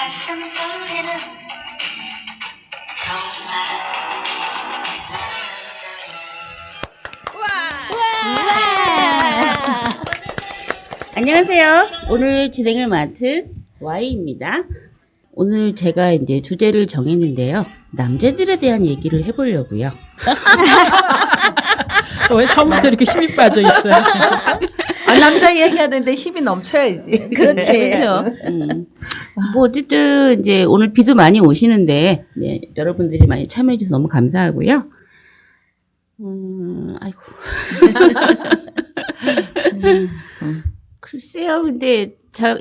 가슴 떨리는 안녕하세요. 오늘 진행을 맡은 Y입니다. 오늘 제가 이제 주제를 정했는데요. 남자들에 대한 얘기를 해보려고요. 왜 처음부터 이렇게 힘이 빠져 있어요? 남자 얘기해야 되는데 힘이 넘쳐야지. 그렇지. 그렇죠. 뭐 어쨌든 이제 오늘 비도 많이 오시는데 네, 여러분들이 많이 참여해 주셔서 너무 감사하고요. 아이고. 글쎄요. 근데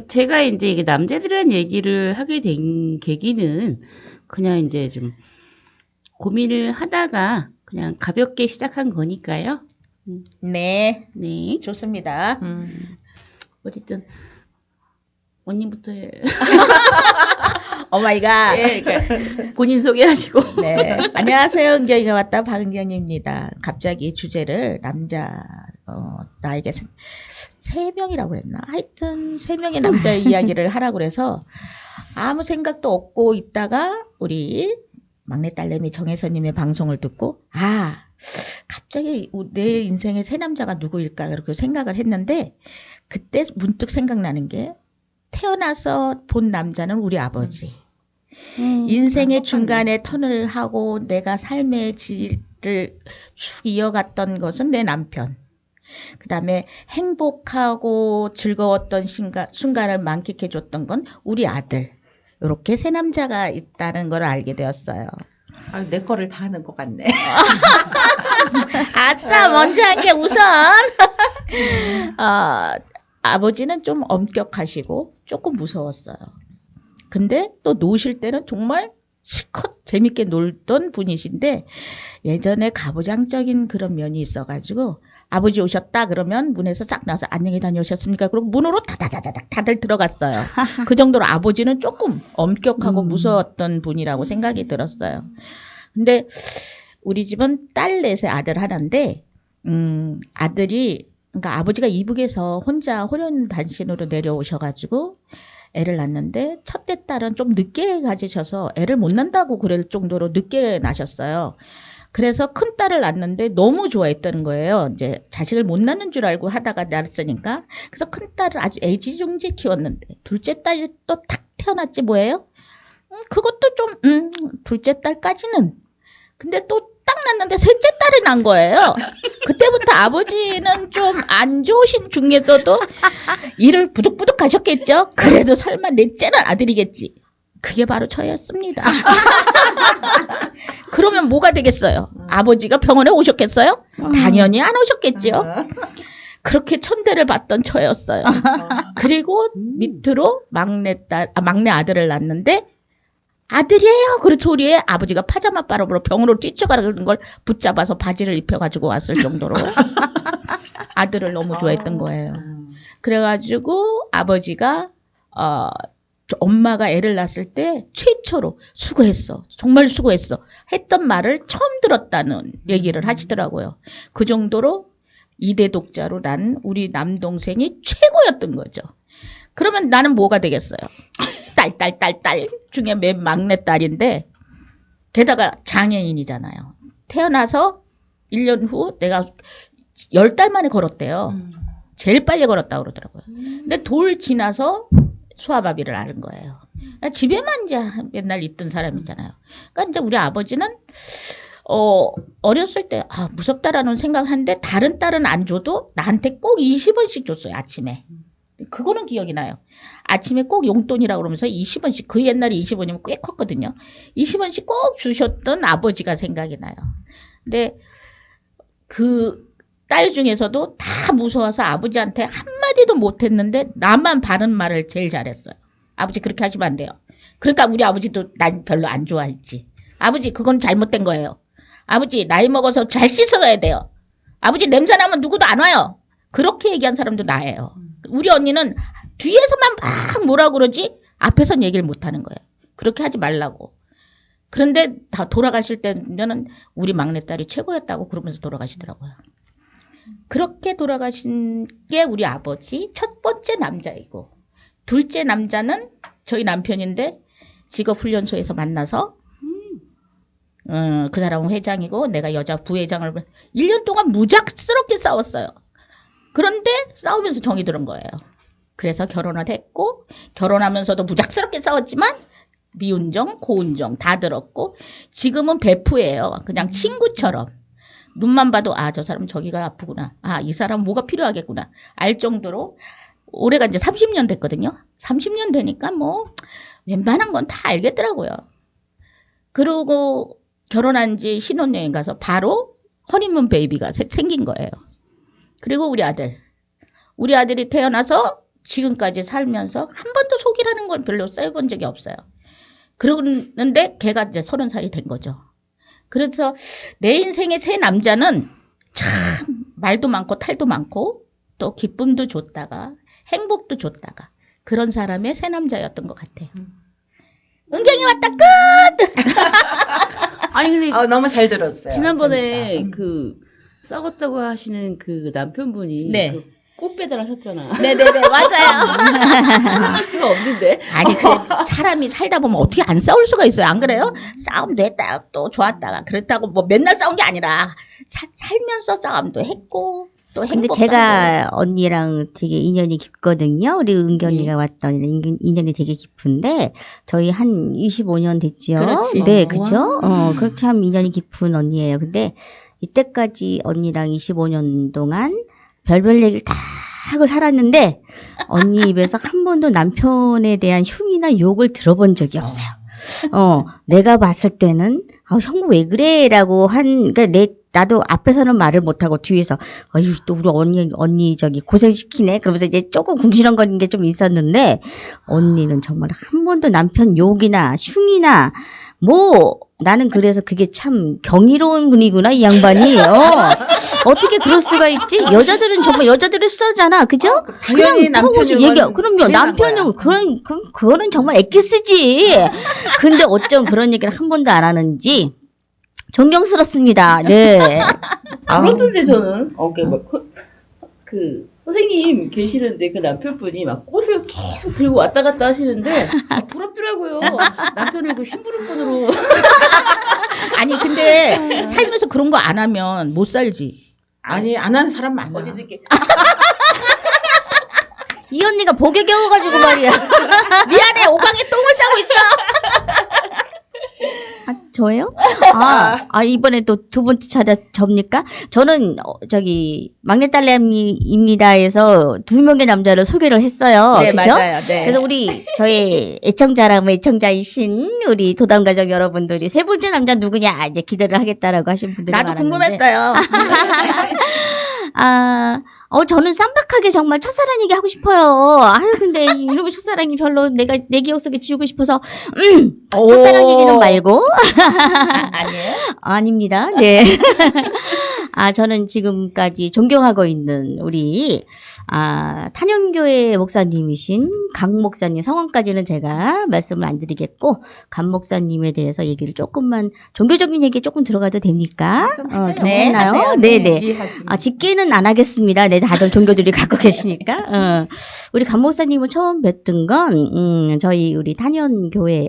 제가 이제 이게 남자들이란 얘기를 하게 된 계기는 그냥 이제 좀 고민을 하다가 그냥 가볍게 시작한 거니까요. 네, 네. 좋습니다. 어쨌든 언니부터 해. 오마이갓. 네, 그러니까 본인 소개하시고. 네. 안녕하세요. 은경이가 왔다 박은경입니다. 갑자기 주제를 나에게 세 명이라고 그랬나? 하여튼 세 명의 남자의 이야기를 하라고 그래서 아무 생각도 없고 있다가 우리 막내 딸내미 정혜선님의 방송을 듣고 갑자기 내 인생의 새 남자가 누구일까 그렇게 생각을 했는데 그때 문득 생각나는 게 태어나서 본 남자는 우리 아버지. 인생의 중간에 턴을 하고 내가 삶의 질을 쭉 이어갔던 것은 내 남편. 그 다음에 행복하고 즐거웠던 순간을 만끽해줬던 건 우리 아들. 이렇게 세 남자가 있다는 걸 알게 되었어요. 내 거를 다 하는 것 같네. 아싸, 먼저 한 게 우선. 아버지는 좀 엄격하시고 조금 무서웠어요. 근데 또 노실 때는 정말 실컷 재밌게 놀던 분이신데 예전에 가부장적인 그런 면이 있어가지고 아버지 오셨다 그러면 문에서 싹 나와서 안녕히 다녀오셨습니까? 그럼 문으로 다다다닥 다들 들어갔어요. 그 정도로 아버지는 조금 엄격하고 무서웠던 분이라고 생각이 들었어요. 근데 우리 집은 딸 넷의 아들 하나인데 아들이 그러니까 아버지가 이북에서 혼자 혼연단신으로 내려오셔가지고 애를 낳는데 첫째 딸은 좀 늦게 가지셔서 애를 못 낳는다고 그럴 정도로 늦게 나셨어요. 그래서 큰 딸을 낳는데 너무 좋아했다는 거예요. 이제 자식을 못 낳는 줄 알고 하다가 낳았으니까. 그래서 큰 딸을 아주 애지중지 키웠는데 둘째 딸이 또 탁 태어났지 뭐예요? 그것도 좀 둘째 딸까지는. 근데 또 딱 낳는데 셋째 딸이 난 거예요. 그때부터 아버지는 좀 안 좋으신 중에서도 일을 부득부득 가셨겠죠. 그래도 설마 넷째는 아들이겠지. 그게 바로 저였습니다. 그러면 뭐가 되겠어요? 아버지가 병원에 오셨겠어요? 당연히 안 오셨겠죠. 그렇게 천대를 받던 저였어요. 그리고 밑으로 막내 아들을 낳는데 아들이에요. 그 소리에 아버지가 파자마 바람으로 병원으로 뛰쳐가는 걸 붙잡아서 바지를 입혀가지고 왔을 정도로 아들을 너무 좋아했던 거예요. 그래가지고 아버지가 엄마가 애를 낳았을 때 최초로 수고했어. 정말 수고했어. 했던 말을 처음 들었다는 얘기를 하시더라고요. 그 정도로 2대 독자로 난 우리 남동생이 최고였던 거죠. 그러면 나는 뭐가 되겠어요? 딸 중에 맨 막내딸인데 게다가 장애인이잖아요. 태어나서 1년 후 내가 10달 만에 걸었대요. 제일 빨리 걸었다고 그러더라고요. 근데 돌 지나서 소아마비를 앓은 거예요. 집에만 이제 맨날 있던 사람이잖아요. 그러니까 이제 우리 아버지는 어렸을 때 무섭다라는 생각을 하는데 다른 딸은 안 줘도 나한테 꼭 20원씩 줬어요. 아침에. 그거는 기억이 나요. 아침에 꼭 용돈이라고 그러면서 20원씩, 그 옛날에 20원이면 꽤 컸거든요. 20원씩 꼭 주셨던 아버지가 생각이 나요. 근데 그 딸 중에서도 다 무서워서 아버지한테 한마디도 못했는데 나만 바른 말을 제일 잘했어요. 아버지 그렇게 하시면 안 돼요. 그러니까 우리 아버지도 난 별로 안 좋아했지. 아버지 그건 잘못된 거예요. 아버지 나이 먹어서 잘 씻어야 돼요. 아버지 냄새나면 누구도 안 와요. 그렇게 얘기한 사람도 나예요. 우리 언니는 뒤에서만 막 뭐라 그러지 앞에선 얘기를 못하는 거예요. 그렇게 하지 말라고. 그런데 다 돌아가실 때는 우리 막내딸이 최고였다고 그러면서 돌아가시더라고요. 그렇게 돌아가신 게 우리 아버지 첫 번째 남자이고 둘째 남자는 저희 남편인데 직업훈련소에서 만나서 그 사람은 회장이고 내가 여자 부회장을 1년 동안 무작스럽게 싸웠어요. 그런데 싸우면서 정이 들은 거예요. 그래서 결혼을 했고 결혼하면서도 무작스럽게 싸웠지만 미운정, 고운정 다 들었고 지금은 베프예요. 그냥 친구처럼. 눈만 봐도 아, 저 사람 저기가 아프구나. 아, 이 사람 뭐가 필요하겠구나. 알 정도로 올해가 이제 30년 됐거든요. 30년 되니까 뭐 웬만한 건 다 알겠더라고요. 그러고 결혼한 지 신혼여행 가서 바로 허니문 베이비가 생긴 거예요. 그리고 우리 아들이 태어나서 지금까지 살면서 한 번도 속이라는 걸 별로 써본 적이 없어요. 그러는데 걔가 이제 30살이 된 거죠. 그래서 내 인생의 새 남자는 참 말도 많고 탈도 많고 또 기쁨도 줬다가 행복도 줬다가 그런 사람의 새 남자였던 것 같아요. 은경이 왔다 끝! 아니 근데 너무 잘 들었어요. 지난번에 재밌다. 그 썩었다고 하시는 그 남편분이 네. 그 꽃 배달하셨잖아. 네네네, 맞아요. 할 수가 없는데. 아니, 사람이 살다 보면 어떻게 안 싸울 수가 있어요. 안 그래요? 싸움도 했다가 또 좋았다가 그렇다고 뭐 맨날 싸운 게 아니라 살면서 싸움도 했고 또 근데 행복도 제가 하고. 언니랑 되게 인연이 깊거든요. 우리 은견이가 왔던 인연이 되게 깊은데 저희 한 25년 됐죠. 그렇지. 네, 그렇죠. 와. 그렇게 참 인연이 깊은 언니예요. 근데 이때까지 언니랑 25년 동안 별별 얘기를 다 하고 살았는데 언니 입에서 한 번도 남편에 대한 흉이나 욕을 들어본 적이 없어요. 내가 봤을 때는 형부 왜 그래라고 그러니까 나도 앞에서는 말을 못하고 뒤에서 어휴 또 우리 언니 저기 고생시키네 그러면서 이제 조금 궁시렁거리는 게 좀 있었는데 언니는 정말 한 번도 남편 욕이나 흉이나 뭐 나는 그래서 그게 참 경이로운 분이구나 이 양반이 어떻게 그럴 수가 있지? 여자들은 정말 여자들의 수다잖아, 그죠? 당연히 남편욕은 그럼요. 당연한 남편욕 거야. 그거는 정말 엑기스지. 근데 어쩜 그런 얘기를 한 번도 안 하는지 존경스럽습니다. 네. 그런데 저는 그 선생님 계시는데 그 남편분이 막 꽃을 계속 들고 왔다 갔다 하시는데 부럽더라고요. 남편을 그 심부름꾼으로. 아니, 근데 살면서 그런 거 안 하면 못 살지. 아니 안 하는 사람 많아. 어제 늦게 이 언니가 복에 겨워가지고 말이야. 미안해, 오강에 똥을 싸고 있어. 저예요? 이번에 또 두 번째 차례 접니까? 저는, 막내딸내미입니다 해서 2명의 남자를 소개를 했어요. 네, 그죠? 맞아요. 네. 그래서 저의 애청자이신 우리 도담가족 여러분들이 세 번째 남자 누구냐, 이제 기대를 하겠다라고 하신 분들이 나도 많았는데. 궁금했어요. 저는 쌈박하게 정말 첫사랑 얘기 하고 싶어요. 근데 이놈의 첫사랑이 별로 내 기억 속에 지우고 싶어서, 첫사랑 얘기는 말고. 아니에요? 아닙니다. 네. 저는 지금까지 존경하고 있는 우리, 탄현교회 목사님이신 강 목사님 성함까지는 제가 말씀을 안 드리겠고, 강 목사님에 대해서 얘기를 조금만, 종교적인 얘기 조금 들어가도 됩니까? 좀 하세요. 네, 괜찮나요? 하세요. 네네. 이해하지. 직계는 안 하겠습니다. 네, 다들 종교들이 갖고 계시니까. 우리 강 목사님을 처음 뵀던 건, 저희 우리 탄현교회,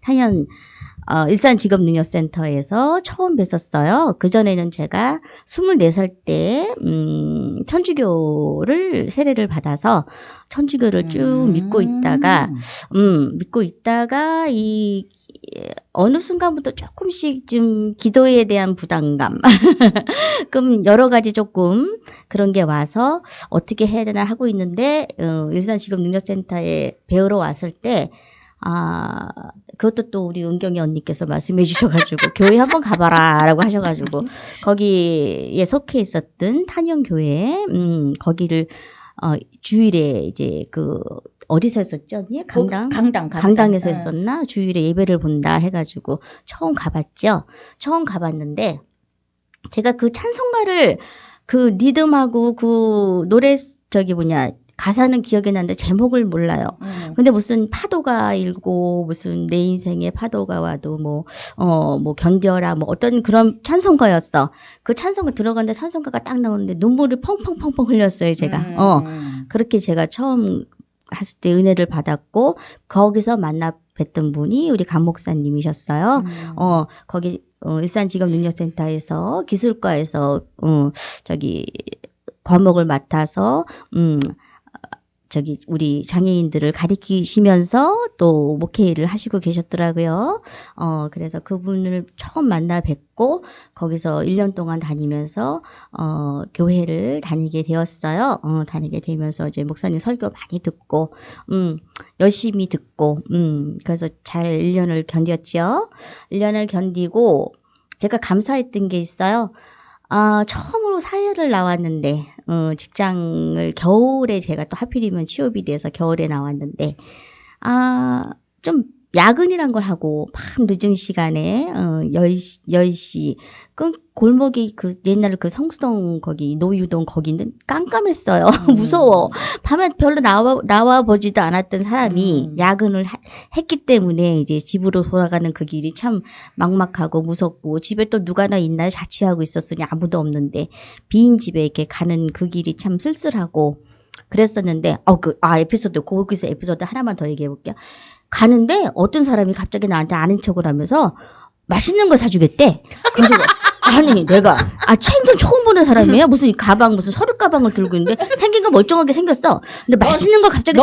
탄현, 일산직업능력센터에서 처음 뵀었어요. 그전에는 제가 24살 때, 천주교를 세례를 받아서 천주교를 쭉 믿고 있다가, 어느 순간부터 조금씩 좀 기도에 대한 부담감, 그럼 여러 가지 조금 그런 게 와서 어떻게 해야 되나 하고 있는데, 일산직업능력센터에 배우러 왔을 때, 그것도 또 우리 은경이 언니께서 말씀해 주셔가지고, 교회 한번 가봐라, 라고 하셔가지고, 거기에 속해 있었던 탄현교회, 거기를, 주일에 이제 어디서 했었죠, 언니? 강당에서 했었나? 주일에 예배를 본다 해가지고, 처음 가봤죠? 처음 가봤는데, 제가 그 찬송가를, 그 리듬하고 그 노래, 가사는 기억이 나는데 제목을 몰라요. 근데 무슨 파도가 일고 무슨 내 인생의 파도가 와도 뭐 견뎌라 뭐 어떤 그런 찬송가였어. 그 찬송가 들어갔는데 찬송가가 딱 나오는데 눈물을 펑펑펑펑 흘렸어요, 제가. 그렇게 제가 처음 했을 때 은혜를 받았고 거기서 만나 뵀던 분이 우리 강 목사님이셨어요. 거기 일산직업능력센터에서 기술과에서 과목을 맡아서 우리 장애인들을 가리키시면서 또 목회를 하시고 계셨더라고요. 그래서 그분을 처음 만나 뵙고 거기서 1년 동안 다니면서 교회를 다니게 되었어요. 다니게 되면서 이제 목사님 설교 많이 듣고 열심히 듣고 그래서 잘 1년을 견뎠죠. 1년을 견디고 제가 감사했던 게 있어요. 처음으로 사회를 나왔는데, 직장을 겨울에 제가 또 하필이면 취업이 돼서 겨울에 나왔는데, 좀 야근이란 걸 하고, 밤 늦은 시간에, 10시, 골목이 옛날에 성수동 거기, 노유동 거기는 깜깜했어요. 무서워. 밤에 별로 나와 보지도 않았던 사람이 야근을 했기 때문에 이제 집으로 돌아가는 그 길이 참 막막하고 무섭고, 집에 또 누가나 있나요? 자취하고 있었으니 아무도 없는데, 빈 집에 이렇게 가는 그 길이 참 쓸쓸하고, 그랬었는데, 거기서 에피소드 하나만 더 얘기해 볼게요. 가는데 어떤 사람이 갑자기 나한테 아는 척을 하면서 맛있는 거 사주겠대. 그래서 아니 내가 생전 처음 보는 사람이에요. 무슨 가방 무슨 서류 가방을 들고 있는데 생긴 거 멀쩡하게 생겼어. 근데 맛있는 거 갑자기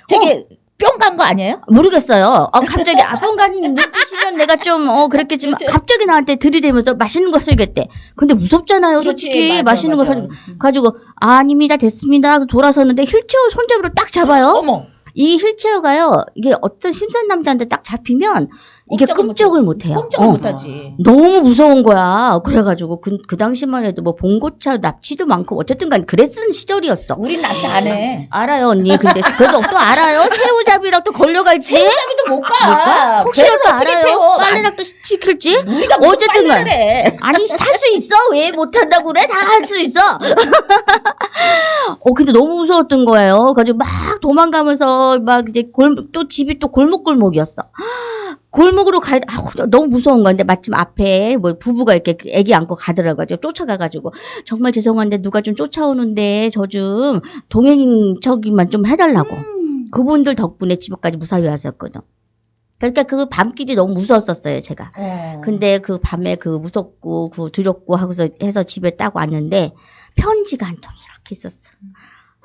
되게 뿅 간 거 아니에요? 모르겠어요. 갑자기 뿅 간 느끼시면 내가 좀 그랬겠지만 갑자기 나한테 들이대면서 맛있는 거 사주겠대. 근데 무섭잖아요. 솔직히 맞아, 맛있는 맞아. 거 가지고 아닙니다 됐습니다. 돌아서는데 휠체어 손잡이로 딱 잡아요. 어머. 이 휠체어가요, 이게 어떤 심선 남자한테 딱 잡히면, 이게 끔찍을 못해요. 꼼짝을 못하지. 너무 무서운 거야. 그래가지고, 그 당시만 해도 뭐, 봉고차 납치도 많고, 어쨌든 간 그랬던 시절이었어. 우린 납치 안 해. 알아요, 언니. 근데, 그래서 또 알아요? 새우잡이랑 또 걸려갈지? 새우잡이도 못 가. 혹시라도 알아요? 빨래랑 또 시킬지? 우리가 어쨌든 간. 해. 아니, 할 수 있어? 왜 못한다고 그래? 다 할 수 있어. 근데 너무 무서웠던 거예요. 그래가지고 막 도망가면서 막 이제 또 집이 또 골목골목이었어. 골목으로 너무 무서운 건데 마침 앞에 뭐 부부가 이렇게 애기 안고 가더라고요. 쫓아가가지고 정말 죄송한데 누가 좀 쫓아오는데 저 좀 동행 저기만 좀 해달라고. 그분들 덕분에 집까지 무사히 왔었거든. 그러니까 그 밤길이 너무 무서웠었어요, 제가. 근데 그 밤에 그 무섭고 그 두렵고 하고서 해서 집에 딱 왔는데 편지가 한 통 이렇게 있었어.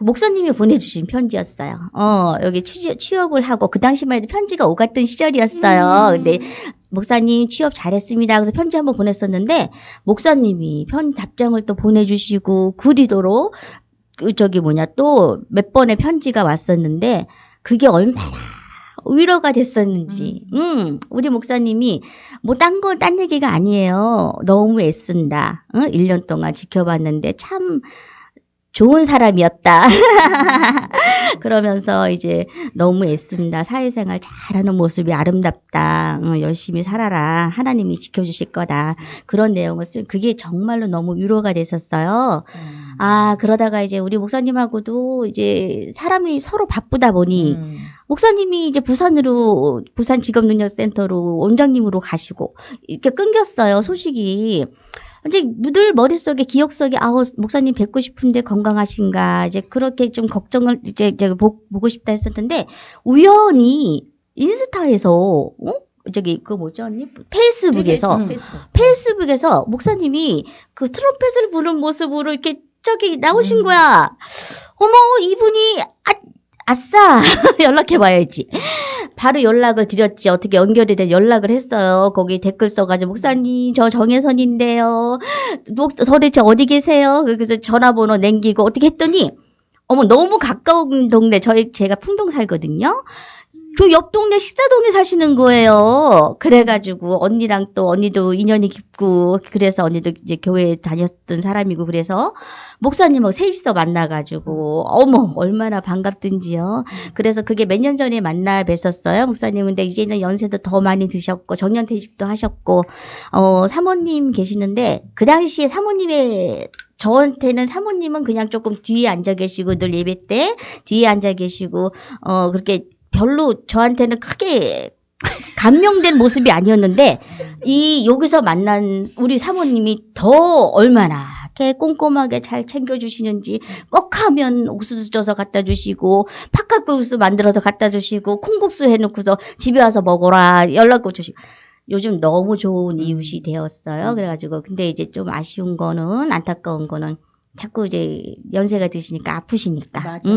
목사님이 보내주신 편지였어요. 여기 취업을 하고, 그 당시만 해도 편지가 오갔던 시절이었어요. 근데, 목사님 취업 잘했습니다. 그래서 편지 한번 보냈었는데, 목사님이 답장을 또 보내주시고, 그리도록, 또 몇 번의 편지가 왔었는데, 그게 얼마나 위로가 됐었는지, 우리 목사님이, 딴 얘기가 아니에요. 너무 애쓴다. 1년 동안 지켜봤는데, 참, 좋은 사람이었다. 그러면서 이제 너무 애쓴다. 사회생활 잘하는 모습이 아름답다. 열심히 살아라. 하나님이 지켜주실 거다. 그런 내용을 그게 정말로 너무 위로가 됐었어요. 그러다가 이제 우리 목사님하고도 이제 사람이 서로 바쁘다 보니 목사님이 이제 부산 직업능력센터로 원장님으로 가시고 이렇게 끊겼어요. 소식이. 이제 늘 머릿속에 기억 속에 목사님 뵙고 싶은데 건강하신가 이제 그렇게 좀 걱정을 이제 보고 싶다 했었는데 우연히 인스타에서 그 뭐죠 언니 페이스북에서 목사님이 그 트럼펫을 부는 모습으로 이렇게 나오신 거야. 어머 이분이 아싸 연락해봐야지. 바로 연락을 드렸지. 어떻게 연결이 돼 연락을 했어요. 거기 댓글 써가지고 목사님 저 정혜선인데요. 도대체 어디 계세요? 그래서 전화번호 남기고 어떻게 했더니 너무 가까운 동네 제가 풍동 살거든요. 저 옆 동네 식사동에 사시는 거예요. 그래가지고 언니도 인연이 깊고 그래서 언니도 이제 교회에 다녔던 사람이고 그래서 목사님하고 셋이서 만나가지고 얼마나 반갑든지요. 그래서 그게 몇 년 전에 만나 뵀었어요. 목사님 근데 이제는 연세도 더 많이 드셨고 정년퇴직도 하셨고 사모님 계시는데 그 당시에 저한테는 사모님은 그냥 조금 뒤에 앉아 계시고 늘 예배 때 뒤에 앉아 계시고 그렇게 별로 저한테는 크게 감명된 모습이 아니었는데 여기서 만난 우리 사모님이 더 얼마나 그렇게 꼼꼼하게 잘 챙겨주시는지, 뻑하면 옥수수 쪄서 갖다 주시고, 팥칼국수 만들어서 갖다 주시고, 콩국수 해놓고서 집에 와서 먹어라 연락 주시고. 요즘 너무 좋은 이웃이 되었어요. 그래가지고, 근데 이제 좀 아쉬운 거는, 안타까운 거는, 자꾸 이제 연세가 드시니까 아프시니까. 맞아.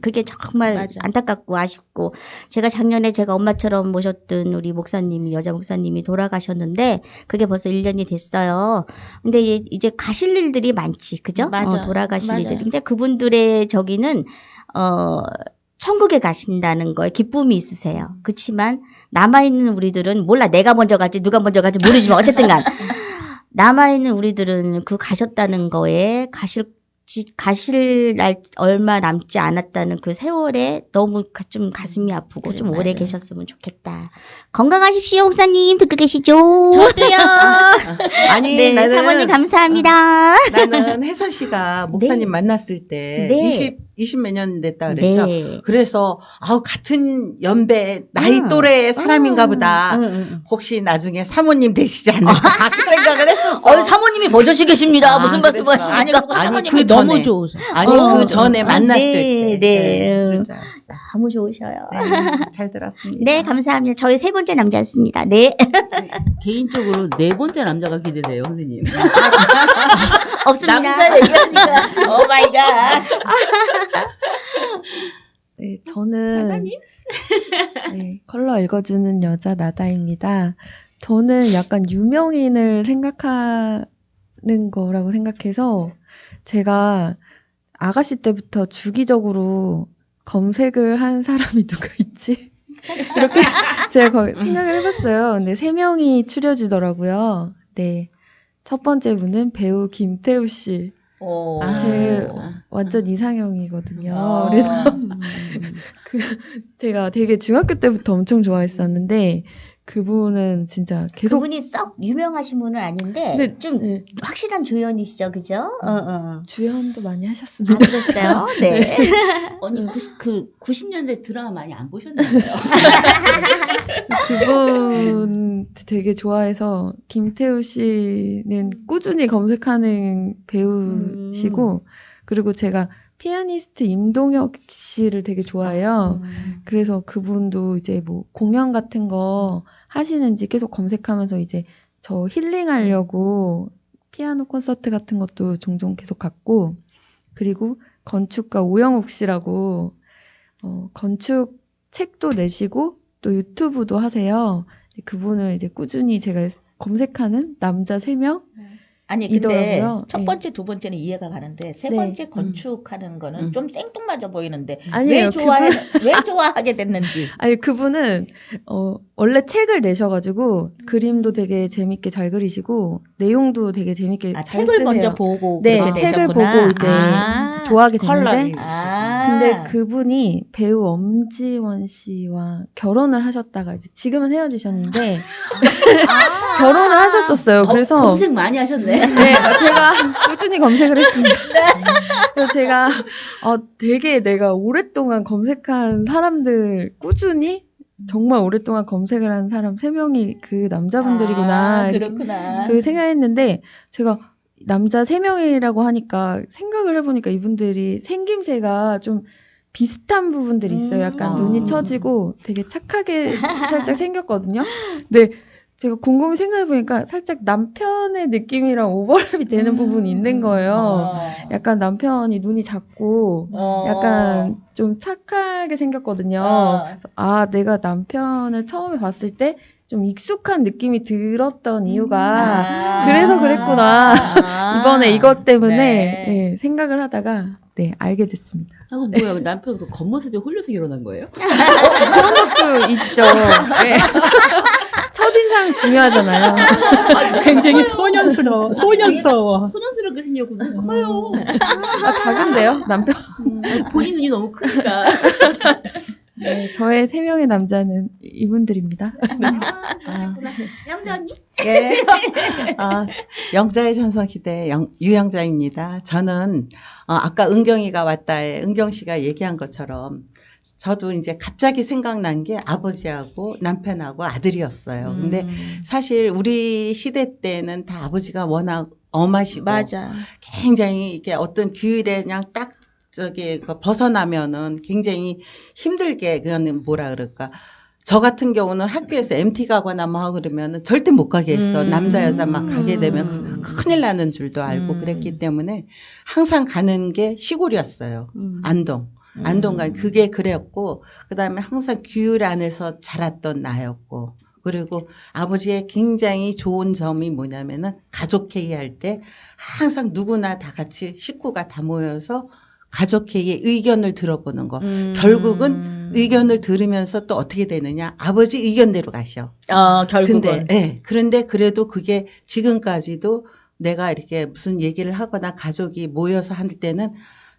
그게 정말 맞아. 안타깝고 아쉽고. 제가 작년에 제가 엄마처럼 모셨던 우리 목사님이, 여자 목사님이 돌아가셨는데, 그게 벌써 1년이 됐어요. 근데 이제 가실 일들이 많지. 그죠? 맞아. 돌아가실 맞아요. 일들이. 근데 그분들의 저기는, 천국에 가신다는 거에 기쁨이 있으세요. 그렇지만 남아있는 우리들은 몰라. 내가 먼저 갈지 누가 먼저 갈지 모르지만 어쨌든 간 남아있는 우리들은 그 가셨다는 거에 가실 날 얼마 남지 않았다는 그 세월에 너무 좀 가슴이 아프고 그래, 좀 오래 맞아요. 계셨으면 좋겠다. 건강하십시오, 목사님. 듣고 계시죠? 저도요. 아니 네, 나는 사모님 감사합니다. 나는 혜서 씨가 목사님 만났을 때 네. 20 몇 년 됐다 그랬죠. 네. 그래서 같은 연배 나이 또래의 사람인가 보다. 혹시 나중에 사모님 되시지 않을까 그 생각을 했었어. 사모님이 버젓이 계십니다. 무슨 말씀 그랬어. 하십니까? 아니, 그거 아니, 사모님이 그 너무 전에. 좋으셔. 아니 그 전에 만났을 네, 때. 네. 그럴 줄 알았어. 너무 좋으셔요. 잘 들었습니다. 네, 감사합니다. 저희 세 번째 남자였습니다. 네. 개인적으로 네 번째 남자가 기대돼요, 선생님. 없습니다. 남자 얘기하니까. 오 마이 갓. 네, 저는 네, 컬러 읽어주는 여자 나다입니다. 저는 약간 유명인을 생각하는 거라고 생각해서 제가 아가씨 때부터 주기적으로 검색을 한 사람이 누가 있지? 이렇게 제가 생각을 해봤어요. 근데 3명이 추려지더라고요. 네. 첫 번째 분은 배우 김태우 씨. 오. 제 완전 이상형이거든요. 아. 그래서 제가 되게 중학교 때부터 엄청 좋아했었는데 그분은 진짜 계속 그분이 썩 유명하신 분은 아닌데 네, 좀 네. 확실한 조연이시죠, 그죠? 주연도 많이 아, 하셨습니다. 그랬어요? 네. 아니, 90년대 드라마 많이 안 보셨나요? 그분 되게 좋아해서 김태우 씨는 꾸준히 검색하는 배우시고 그리고 제가 피아니스트 임동혁 씨를 되게 좋아해요. 그래서 그분도 이제 뭐 공연 같은 거 하시는지 계속 검색하면서 이제 저 힐링하려고 피아노 콘서트 같은 것도 종종 계속 갔고 그리고 건축가 오영욱 씨라고 건축 책도 내시고 또 유튜브도 하세요. 그분을 이제 꾸준히 제가 검색하는 남자 3명? 아니 근데 이더라고요. 첫 네. 번째, 두 번째는 이해가 가는데 세 네. 번째 건축하는 거는 좀 생뚱맞아 보이는데 아니에요. 왜 좋아하게 됐는지. 아니 그분은 원래 책을 내셔가지고 그림도 되게 재밌게 잘 그리시고 내용도 되게 재밌게 잘 책을 쓰세요. 먼저 보고 네, 그렇게 책을 되셨구나. 보고 이제 좋아하게 됐는데 컬러링. 근데 그분이 배우 엄지원 씨와 결혼을 하셨다가 이제 지금은 헤어지셨는데 결혼을 하셨었어요. 그래서 검색 많이 하셨네. 네, 제가 꾸준히 검색을 했습니다. 그래서 제가 되게 내가 오랫동안 검색한 사람들 꾸준히 정말 오랫동안 검색을 한 사람 3명이 그 남자분들이구나. 그렇구나. 그 생각했는데 제가 남자 3명이라고 하니까 생각을 해보니까 이분들이 생김새가 좀 비슷한 부분들이 있어요. 약간 눈이 처지고 되게 착하게 살짝 생겼거든요. 근데 제가 곰곰이 생각해보니까 살짝 남편의 느낌이랑 오버랩이 되는 부분이 있는 거예요. 약간 남편이 눈이 작고 약간 좀 착하게 생겼거든요. 그래서 내가 남편을 처음에 봤을 때 좀 익숙한 느낌이 들었던 이유가 그래서 그랬구나. 이번에 이것 때문에 네. 생각을 하다가 알게 됐습니다. 하고 뭐야, 남편 그 겉모습에 홀려서 결혼한 거예요? 그런 것도 있죠. 네. 첫인상 중요하잖아요. 굉장히 소년스러워. 소년스럽게 생겼고 눈 커요. 작은데요, 남편. 본인 눈이 너무 크니까. 네, 저의 3명의 남자는 이분들입니다. 영자 언니? 예. 영자의 전성시대 유영자입니다. 저는 아까 은경이가 왔다에 은경 씨가 얘기한 것처럼 저도 이제 갑자기 생각난 게 아버지하고 남편하고 아들이었어요. 근데 사실 우리 시대 때는 다 아버지가 워낙 엄하시고 맞아. 굉장히 이게 어떤 규율에 그냥 딱 벗어나면은 굉장히 힘들게 그거는 뭐라 그럴까. 저 같은 경우는 학교에서 MT 가거나 뭐 하고 그러면은 절대 못 가게 했어. 남자 여자 막 가게 되면 큰일 나는 줄도 알고 그랬기 때문에 항상 가는 게 시골이었어요. 안동. 안동간 그게 그랬고 그다음에 항상 규율 안에서 자랐던 나였고 그리고 아버지의 굉장히 좋은 점이 뭐냐면은 가족 회의할 때 항상 누구나 다 같이 식구가 다 모여서 가족 회의의 의견을 들어보는 거. 결국은 의견을 들으면서 또 어떻게 되느냐? 아버지 의견대로 가셔. 결국은. 그런데 그래도 그게 지금까지도 내가 이렇게 무슨 얘기를 하거나 가족이 모여서 할 때는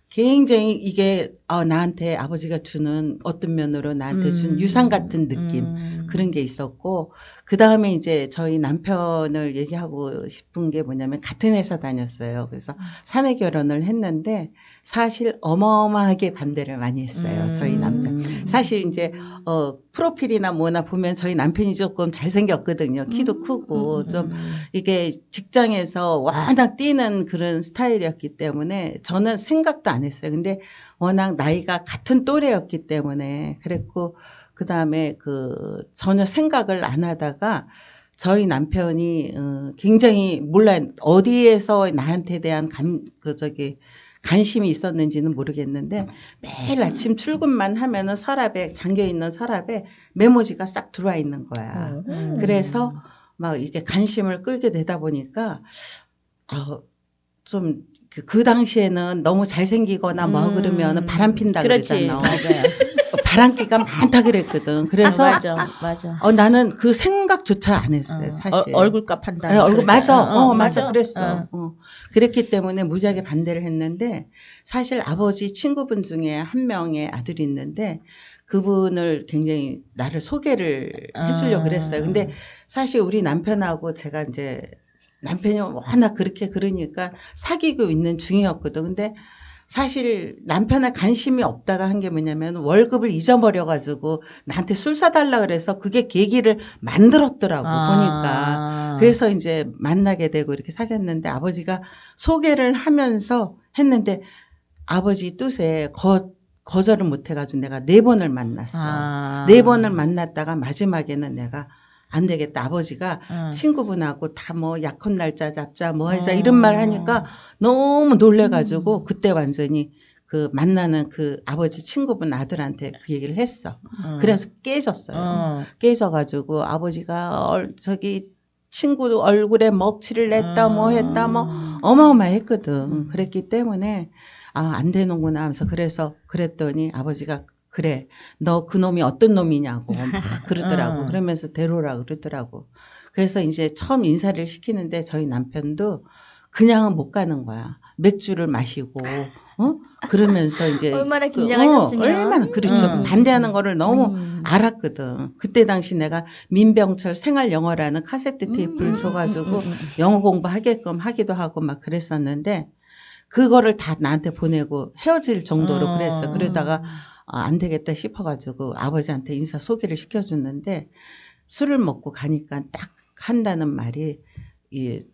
굉장히 이게 나한테 아버지가 주는 어떤 면으로 나한테 준 유산 같은 느낌 그런 게 있었고 그 다음에 이제 저희 남편을 얘기하고 싶은 게 뭐냐면 같은 회사 다녔어요. 그래서 사내 결혼을 했는데 사실 어마어마하게 반대를 많이 했어요. 저희 남편. 사실 이제 프로필이나 뭐나 보면 저희 남편이 조금 잘생겼거든요. 키도 크고 좀 이게 직장에서 워낙 뛰는 그런 스타일이었기 때문에 저는 생각도 안 했어요. 근데 워낙 나이가 같은 또래였기 때문에 그랬고 그 다음에 전혀 생각을 안 하다가 저희 남편이 굉장히 몰라 어디에서 나한테 대한 관심이 있었는지는 모르겠는데 매일 아침 출근만 하면은 서랍에 잠겨있는 서랍에 메모지가 싹 들어와 있는 거야. 그래서 막 이게 관심을 끌게 되다 보니까 좀 그 당시에는 너무 잘생기거나 뭐 그러면은 바람핀다 그러잖아. 맞아요. 바람기가 많다 그랬거든. 그래서 맞아. 나는 그 생각조차 안 했어요. 사실. 얼굴값 한다. 네, 얼굴 맞아. 맞아. 맞아. 그랬어. 그랬기 때문에 무지하게 반대를 했는데 사실 아버지 친구분 중에 한 명의 아들이 있는데 그분을 굉장히 나를 소개를 해주려고 그랬어요. 근데 사실 우리 남편하고 제가 이제 남편이 워낙 그렇게 그러니까 사귀고 있는 중이었거든. 근데 사실 남편에 관심이 없다가 한 게 뭐냐면 월급을 잊어버려가지고 나한테 술 사달라 그래서 그게 계기를 만들었더라고 보니까. 그래서 이제 만나게 되고 이렇게 사귀었는데 아버지가 소개를 하면서 했는데 아버지 뜻에 거절을 못 해가지고 내가 4번을 만났어. 4번을 만났다가 마지막에는 내가 안 되겠다. 아버지가 친구분하고 다 뭐 약혼 날짜 잡자 뭐 하자 이런 말 하니까 너무 놀래가지고 그때 완전히 그 만나는 그 아버지 친구분 아들한테 그 얘기를 했어. 그래서 깨졌어요. 깨져가지고 아버지가 친구 얼굴에 먹칠을 냈다 뭐 했다 뭐 어마어마했거든. 그랬기 때문에 안 되는구나 하면서 그래서 그랬더니 아버지가 그래, 너 그 놈이 어떤 놈이냐고 막 그러더라고. 그러면서 데려오라 그러더라고. 그래서 이제 처음 인사를 시키는데 저희 남편도 그냥은 못 가는 거야. 맥주를 마시고, 그러면서 이제. 얼마나 긴장하셨으면. 얼마나, 그렇죠. 반대하는 거를 너무 알았거든. 그때 당시 내가 민병철 생활영어라는 카세트 테이프를 줘가지고 영어 공부하게끔 하기도 하고 막 그랬었는데, 그거를 다 나한테 보내고 헤어질 정도로 그랬어. 그러다가 안 되겠다 싶어가지고 아버지한테 인사 소개를 시켜줬는데 술을 먹고 가니까 딱 한다는 말이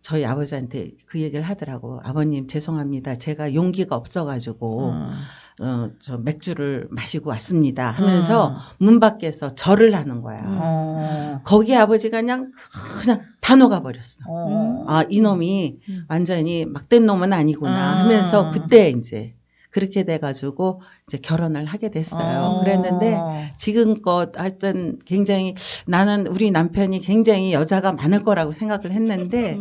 저희 아버지한테 그 얘기를 하더라고. 아버님 죄송합니다. 제가 용기가 없어가지고 저 맥주를 마시고 왔습니다 하면서 문 밖에서 절을 하는 거야. 거기 아버지가 그냥 다 녹아버렸어. 이놈이 완전히 막된 놈은 아니구나 하면서 그때 이제 그렇게 돼가지고 이제 결혼을 하게 됐어요. 그랬는데 지금껏 하여튼 굉장히 나는 우리 남편이 굉장히 여자가 많을 거라고 생각을 했는데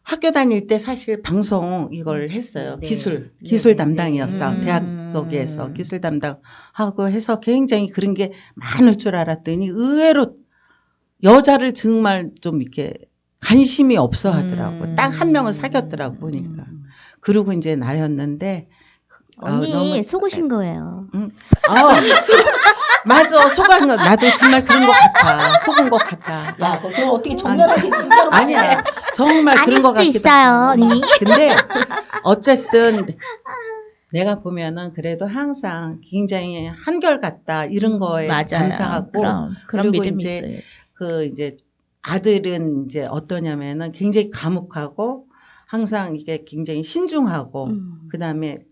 학교 다닐 때 사실 방송 이걸 했어요. 기술 담당이었어. 대학 거기에서 기술 담당하고 해서 굉장히 그런 게 많을 줄 알았더니 의외로 여자를 정말 좀 이렇게 관심이 없어 하더라고. 딱 한 명을 사귀었더라고 보니까. 그러고 이제 나였는데 언니 너무 속으신 거예요. 맞아. 속은 거 나도 정말 그런 것 같아. 속은 것 같아. 야, 그거 어떻게 정렬하게 진짜로 아니야. 정말 그런 것 아닐 수도 같기도 있어요, 하고. 언니. 근데 어쨌든 내가 보면은 그래도 항상 굉장히 한결같다 이런 거에 감사하고 그런 그리고 믿음이 이제 있어야지. 이제 아들은 이제 어떠냐면은 굉장히 과묵하고 항상 이게 굉장히 신중하고 그다음에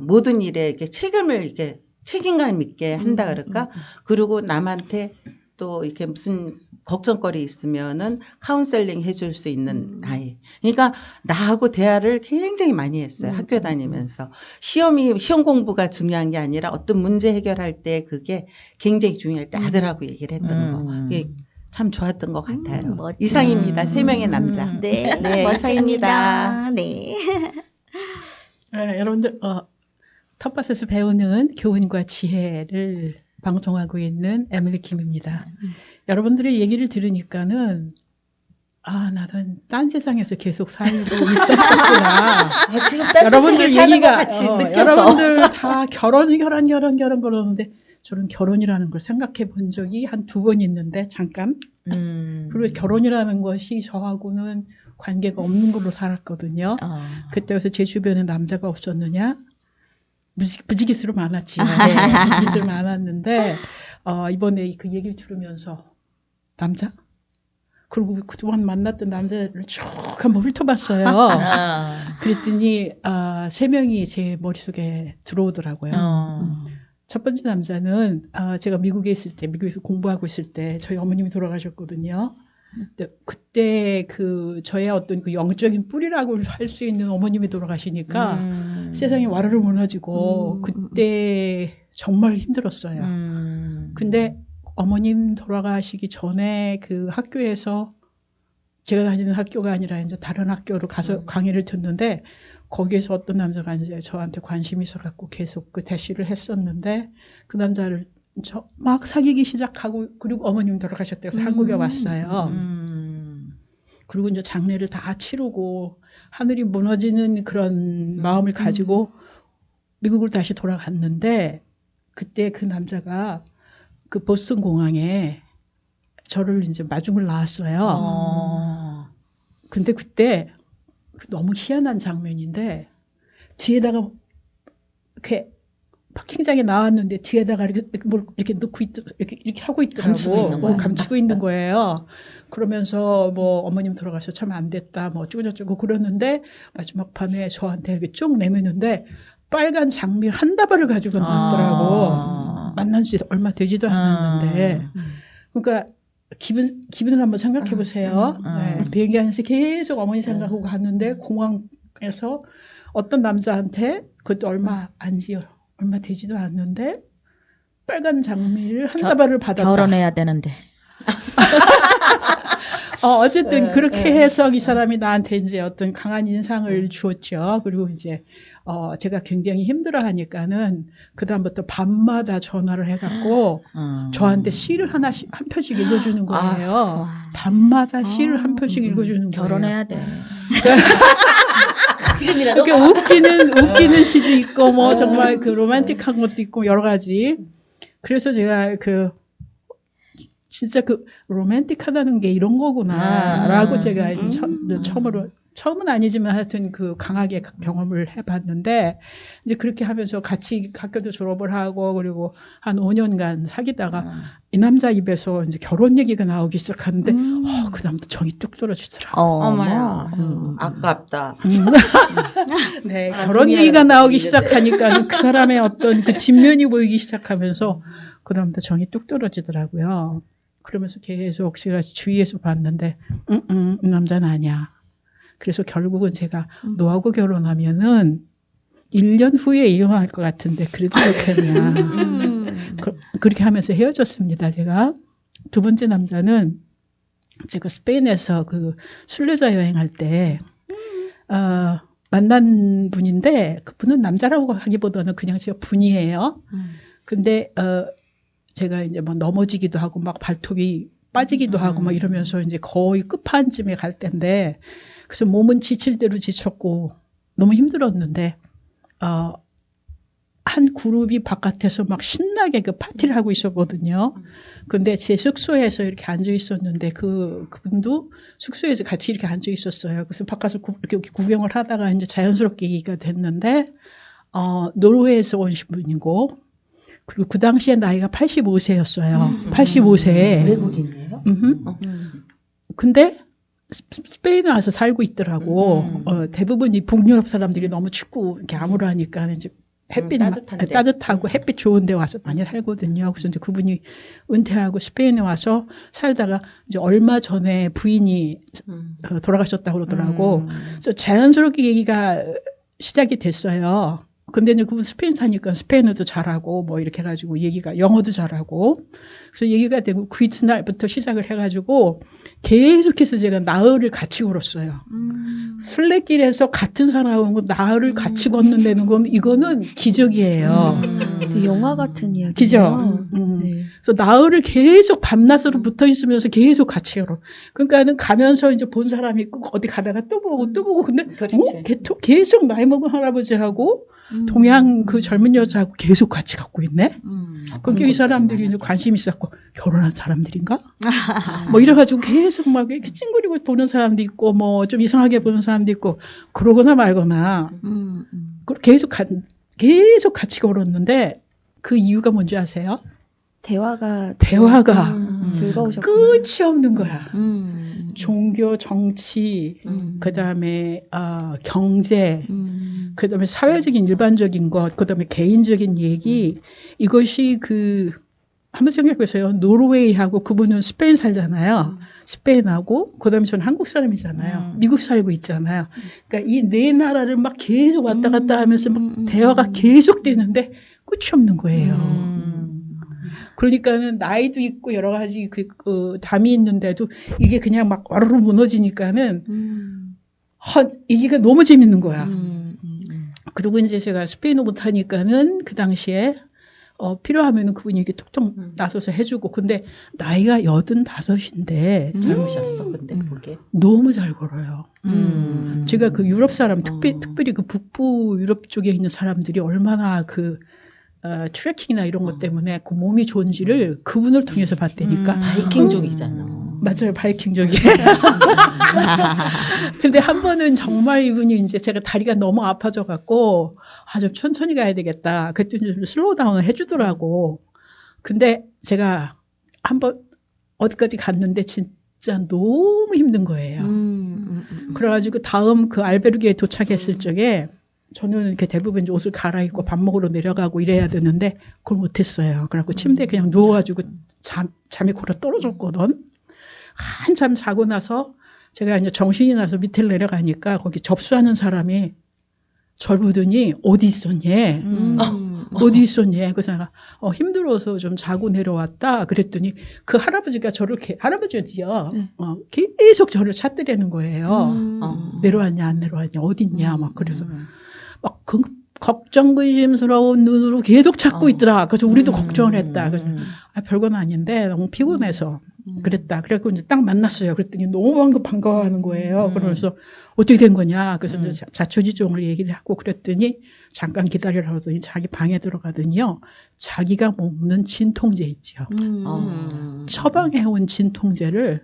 모든 일에 이렇게 책임을 이렇게 책임감 있게 한다 그럴까? 그리고 남한테 또 이렇게 무슨 걱정거리 있으면은 카운셀링 해줄 수 있는 아이. 그러니까 나하고 대화를 굉장히 많이 했어요. 학교 다니면서. 시험 공부가 중요한 게 아니라 어떤 문제 해결할 때 그게 굉장히 중요할 때 아들하고 얘기를 했던 거. 이게 참 좋았던 것 같아요. 멋지다. 이상입니다. 3명의 남자. 네, 네, 멋집니다. 네. 여러분들 텃밭에서 배우는 교훈과 지혜를 방송하고 있는 에밀리 킴입니다. 여러분들의 얘기를 들으니까는 나는 딴 세상에서 계속 살고 있었구나. 지금 딴 여러분들 세상에 사는 것 얘기가 같이 느껴서. 여러분들 다 결혼 그러는데 저는 결혼이라는 걸 생각해 본 적이 한 2번 있는데 잠깐. 그리고 결혼이라는 것이 저하고는 관계가 없는 걸로 살았거든요. 그때여서 제 주변에 남자가 없었느냐? 부지기수로 많았지요. 부지기수로 많았는데 이번에 그 얘기를 들으면서 남자? 그리고 그동안 만났던 남자를 쭉 한번 훑어봤어요. 그랬더니 3명이 제 머릿속에 들어오더라고요. 첫 번째 남자는 제가 미국에서 공부하고 있을 때 저희 어머님이 돌아가셨거든요. 그때 저의 어떤 그 영적인 뿌리라고 할 수 있는 어머님이 돌아가시니까 세상이 와르르 무너지고 그때 정말 힘들었어요. 근데 어머님 돌아가시기 전에 그 학교에서 제가 다니는 학교가 아니라 이제 다른 학교로 가서 강의를 듣는데 거기에서 어떤 남자가 이제 저한테 관심이 있어갖고 계속 그 대시를 했었는데 그 남자를 막 사귀기 시작하고 그리고 어머님 돌아가셨대요. 그래서 한국에 왔어요. 그리고 이제 장례를 다 치르고 하늘이 무너지는 그런 마음을 가지고 미국으로 다시 돌아갔는데 그때 그 남자가 그 보스턴 공항에 저를 이제 마중을 나왔어요. 근데 그때 너무 희한한 장면인데 뒤에다가 이렇게 파킹장에 나왔는데 뒤에다가 이렇게 뭘 이렇게 넣고 이렇게 하고 있더라고. 감추고 있는 거예요. 그러면서 뭐 어머님 돌아가셔서 참 안 됐다. 뭐 어쩌고저쩌고 그러는데 마지막 판에 저한테 이렇게 쭉 내미는데 빨간 장미를 한 다발을 가지고 나왔더라고. 만난 지 얼마 되지도 않았는데. 그러니까 기분을 한번 생각해 보세요. 네, 비행기 안에서 계속 어머니 생각하고 갔는데 공항에서 어떤 남자한테 그것도 얼마 되지도 않는데 빨간 장미를 한 다발을 받았다. 결혼해야 되는데. 어쨌든 그렇게 해서 이 사람이 나한테 이제 어떤 강한 인상을 주었죠. 그리고 이제 제가 굉장히 힘들어하니까는 그 다음부터 밤마다 전화를 해갖고 저한테 시를 한 편씩 읽어주는 거예요. 밤마다 시를 한 편씩 읽어주는 거예요. 결혼해야 돼. 지금이라도. 그러니까 웃기는 시도 있고 뭐 정말 그 로맨틱한 것도 있고 여러 가지. 그래서 제가 진짜 로맨틱하다는 게 이런 거구나라고 제가 이제 처음은 아니지만 하여튼 강하게 경험을 해봤는데 이제 그렇게 하면서 같이 학교도 졸업을 하고 그리고 한 5년간 사귀다가 이 남자 입에서 이제 결혼 얘기가 나오기 시작하는데 그 다음부터 정이 뚝 떨어지더라고요. 어머야, 아깝다. 네, 결혼 얘기가 나오기 시작하니까 그 사람의 어떤 그 뒷면이 보이기 시작하면서 그 다음부터 정이 뚝 떨어지더라고요. 그러면서 계속 제가 주위에서 봤는데 이 남자는 아니야. 그래서 결국은 제가 너하고 결혼하면은 1년 후에 이혼할 것 같은데 그래도 좋겠냐. 그렇게 하면서 헤어졌습니다. 제가. 두 번째 남자는 제가 스페인에서 순례자 여행할 때 만난 분인데 그분은 남자라고 하기보다는 그냥 제가 분이에요. 근데 제가 이제 막 넘어지기도 하고 막 발톱이 빠지기도 하고 막 이러면서 이제 거의 끝판쯤에 갈 때인데 그래서 몸은 지칠 대로 지쳤고 너무 힘들었는데 한 그룹이 바깥에서 막 신나게 파티를 하고 있었거든요. 근데 제 숙소에서 이렇게 앉아 있었는데 그분도 숙소에서 같이 이렇게 앉아 있었어요. 그래서 바깥에서 이렇게 구경을 하다가 이제 자연스럽게 얘기가 됐는데 노르웨이에서 오신 분이고 그리고 그 당시에 나이가 85세였어요. 85세. 외국인이에요? 근데 스페인에 와서 살고 있더라고. 대부분 이 북유럽 사람들이 너무 춥고 이렇게 암울하니까 이제 햇빛 따뜻하고 햇빛 좋은데 와서 많이 살거든요. 그래서 이제 그분이 은퇴하고 스페인에 와서 살다가 이제 얼마 전에 부인이 돌아가셨다고 그러더라고. 그래서 자연스럽게 얘기가 시작이 됐어요. 근데 이제 그분 스페인 사니까 스페인어도 잘하고 뭐 이렇게 해가지고 얘기가 영어도 잘하고 그래서 얘기가 되고 그 이튿날부터 시작을 해가지고 계속해서 제가 나흘을 같이 걸었어요. 순례길에서 같은 사람하고 나흘을 같이 걷는다는 건 이거는 기적이에요. 되게 영화 같은 이야기예요. 그죠? 네. 그래서 나흘을 계속 밤낮으로 붙어 있으면서 계속 같이 걸어. 그러니까는 가면서 이제 본 사람이 있고 어디 가다가 또 보고 근데 계속 나이 먹은 할아버지하고 동양 그 젊은 여자하고 계속 같이 갖고 있네. 그러니까 이 사람들이 이제 관심 있었고 결혼한 사람들인가? 뭐 이래가지고 계속 막 이렇게 찡그리고 보는 사람도 있고 뭐 좀 이상하게 보는 사람도 있고 그러거나 말거나 계속 같이 걸었는데 그 이유가 뭔지 아세요? 대화가 즐거우셨구나. 끝이 없는 거야. 종교, 정치, 그다음에 경제, 그다음에 사회적인 일반적인 것, 그다음에 개인적인 얘기 이것이 한번 생각해보세요. 노르웨이하고 그분은 스페인 살잖아요. 스페인하고 그다음에 저는 한국 사람이잖아요. 미국 살고 있잖아요. 그러니까 이 네 나라를 막 계속 왔다 갔다 하면서 막 대화가 계속 되는데 끝이 없는 거예요. 그러니까는 나이도 있고 여러 가지 담이 있는데도 이게 그냥 막 와르르 무너지니까는 이게 너무 재밌는 거야. 그리고 이제 제가 스페인어 못하니까는 그 당시에 필요하면은 그분이 이렇게 톡톡 나서서 해주고 근데 나이가 85인데 젊으셨어. 근데 그게 너무 잘 걸어요. 제가 그 유럽 사람 특별히 그 북부 유럽 쪽에 있는 사람들이 얼마나 트레킹이나 이런 것 때문에 그 몸이 좋은지를 그분을 통해서 봤다니까. 바이킹족이잖아. 맞아요, 바이킹족이에요. 근데 한 번은 정말 이분이 이제 제가 다리가 너무 아파져갖고, 좀 천천히 가야 되겠다. 그랬더니 좀 슬로우 다운을 해주더라고. 근데 제가 한 번 어디까지 갔는데 진짜 너무 힘든 거예요. 그래가지고 다음 그 알베르게에 도착했을 적에 저는 이렇게 대부분 이제 옷을 갈아입고 밥 먹으러 내려가고 이래야 되는데 그걸 못했어요. 그래갖고 침대에 그냥 누워가지고 잠이 골아 떨어졌거든. 한참 자고 나서 제가 이제 정신이 나서 밑을 내려가니까 거기 접수하는 사람이 절 보더니 어디 있었니? 어디 있었니? 그래서 내가 힘들어서 좀 자고 내려왔다. 그랬더니 그 할아버지가 저를 할아버지였지요. 계속 저를 찾더라는 거예요. 내려왔냐 안 내려왔냐 어딨냐 막 그래서 막 걱정 근심스러운 눈으로 계속 찾고 있더라. 그래서 우리도 걱정을 했다. 그래서 별건 아닌데 너무 피곤해서 그랬다. 그래서 이제 딱 만났어요. 그랬더니 너무 반가워하는 거예요. 그러면서 어떻게 된 거냐. 그래서 이제 자초지종을 얘기를 하고 그랬더니 잠깐 기다리라고 하더니 자기 방에 들어가더니요. 자기가 먹는 진통제 있죠. 처방해온 진통제를